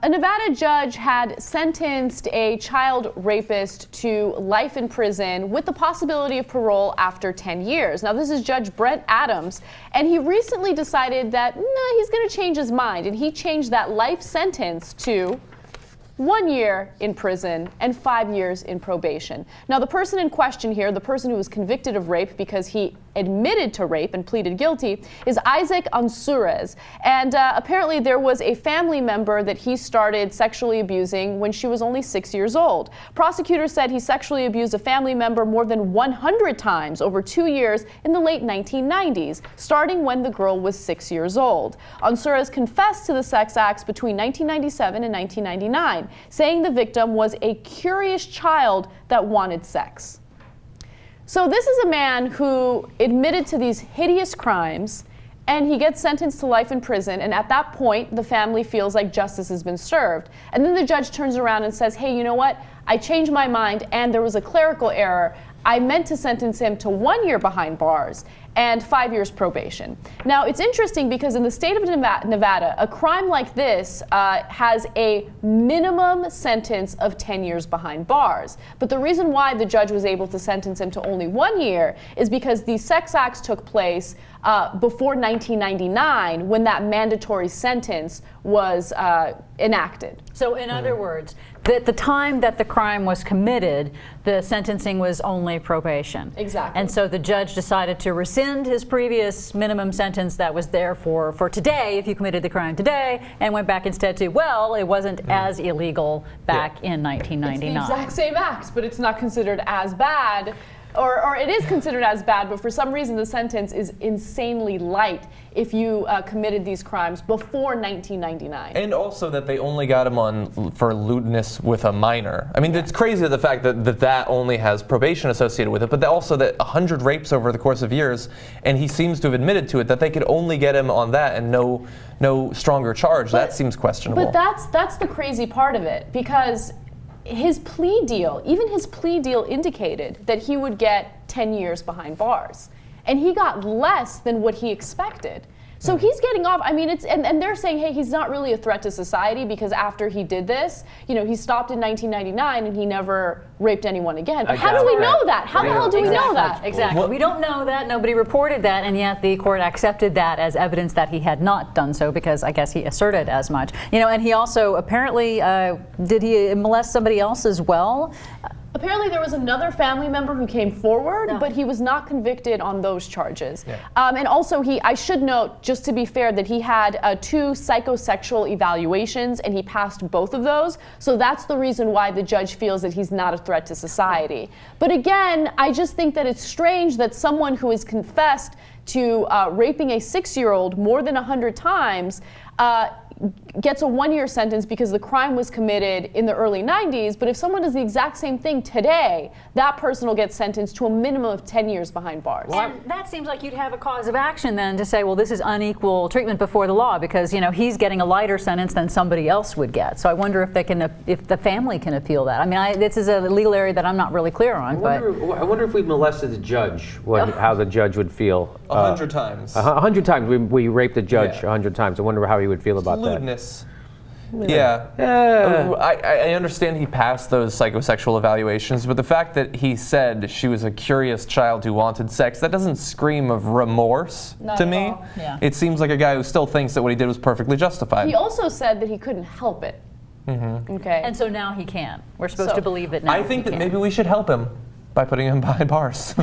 A Nevada judge had sentenced a child rapist to life in prison with the possibility of parole after 10 years. Now, this is Judge Brent Adams, and he recently decided that he's going to change his mind, and he changed that life sentence to 1 year in prison and 5 years in probation. Now, the person in question here, the person who was convicted of rape because he admitted to rape and pleaded guilty, is Isaac Onsurez. And apparently there was a family member that he started sexually abusing when she was only 6 years old. Prosecutors said he sexually abused a family member more than 100 times over 2 years in the late 1990s, starting when the girl was 6 years old. Onsurez confessed to the sex acts between 1997 and 1999, saying the victim was a curious child that wanted sex. So this is a man who admitted to these hideous crimes, and he gets sentenced to life in prison, and at that point, the family feels like justice has been served. And then the judge turns around and says, hey, you know what? I changed my mind, and there was a clerical error. I meant to sentence him to 1 year behind bars and 5 years probation. Now, it's interesting because in the state of Nevada, a crime like this has a minimum sentence of 10 years behind bars. But the reason why the judge was able to sentence him to only 1 year is because these sex acts took place before 1999, when that mandatory sentence was enacted. So in other words, at the time that the crime was committed, the sentencing was only probation. Exactly. And so the judge decided to rescind his previous minimum sentence that was there for today, if you committed the crime today, and went back instead to, well, it wasn't as illegal back in 1999. It's the exact same act, but it's not considered as bad. Or it is considered as bad, but for some reason the sentence is insanely light if you committed these crimes before 1999. And also that they only got him on for lewdness with a minor. I mean, it's crazy the fact that only has probation associated with it, but also that 100 rapes over the course of years, and he seems to have admitted to it, that they could only get him on that and no stronger charge. That seems questionable. But that's the crazy part of it, because his plea deal, even his plea deal indicated that he would get 10 years behind bars. And he got less than what he expected. So he's getting off. I mean, and they're saying, hey, he's not really a threat to society because after he did this, he stopped in 1999 and he never raped anyone again. But how do we know that? How the hell do we know that? Exactly. Well, we don't know that. Nobody reported that, and yet the court accepted that as evidence that he had not done so because I guess he asserted as much. And he also apparently, did he molest somebody else as well? Apparently there was another family member who came forward, but he was not convicted on those charges. Yeah. And also I should note, just to be fair, that he had 2 psychosexual evaluations and he passed both of those. So that's the reason why the judge feels that he's not a threat to society. But again, I just think that it's strange that someone who has confessed to raping a 6-year-old more than 100 times gets a 1-year sentence because the crime was committed in the early 90s, but if someone does the exact same thing today, that person will get sentenced to a minimum of 10 years behind bars. And that seems like you'd have a cause of action then to say, well, this is unequal treatment before the law because, he's getting a lighter sentence than somebody else would get. So I wonder if the family can appeal that. I mean, this is a legal area that I'm not really clear on. I wonder if we molested the judge, how the judge would feel. 100 times. 100 times. We raped the judge 100 times. I wonder how he would feel about that. Lewdness. Yeah. I understand he passed those psychosexual evaluations, but the fact that he said she was a curious child who wanted sex, that doesn't scream of remorse to me. Yeah. It seems like a guy who still thinks that what he did was perfectly justified. He also said that he couldn't help it. Mm-hmm. Okay. And so now he can. We're supposed to believe that now I think that maybe we should help him by putting him behind bars.